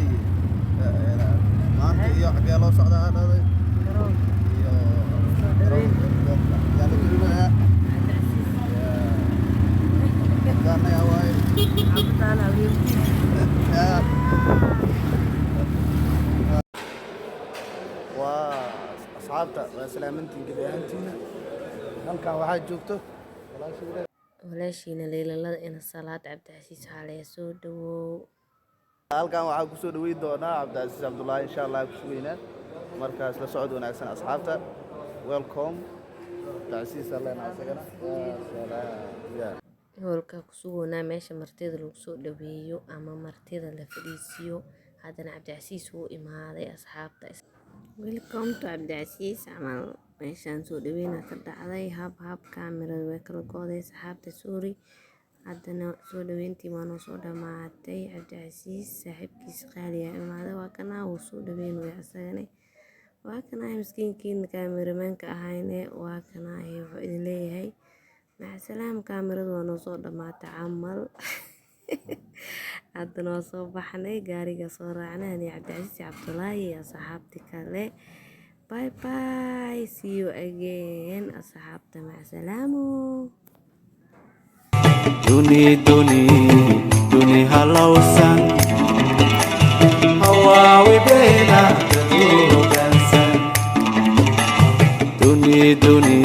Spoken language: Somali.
هاي ما أنت يا حق الله صعد هذا garoon يا soo dhaweyn يا لجنة كان يا واي cabdaan awgeentiisa يا وأصحابته وسلامتين كذا أنتينا هل كان واحد جوبته ولا شيء walaashiina leelalada ina salaad cabdicasiis xaaleya soo dhawow halkan waxaa ku soo dhaweyn doonaa cabdicasiis cabdullaahi insha allah ku sugeynaa markaas la socod wanaagsan asxaabta welcome cabdicasiis allena asagana howlka ku sugoonaa meesha martida lagu soo dhaweeyo ama martida la fadhiisiyo haddana cabdicasiis wuu imaaday asxaabta welcome to cabdicasiis camal meeshaan soo dhaweyna ka dhacday hab kaamirada way kala go'day asxaabta sorry haddana soo dhaweyntii waa noo soo dhamaatay cabdicasiis saaxiibkiisa qaaliya imaaday waa kanaa wuu soo dhaweynaya asagana waa kanaa miskiinkiina kaamiramaanka ahayne waa kanaa wuxuu idin leeyahay macasalaam kaamirada waa noo soo dhamaatay camal haddana waa soo baxnay gaariga soo raacnay ani cabdicasiis cabdullaahi iyo asxaabti kale bye bye see you again asxaabta macasalaamo duni halowsan hawaawi beena duni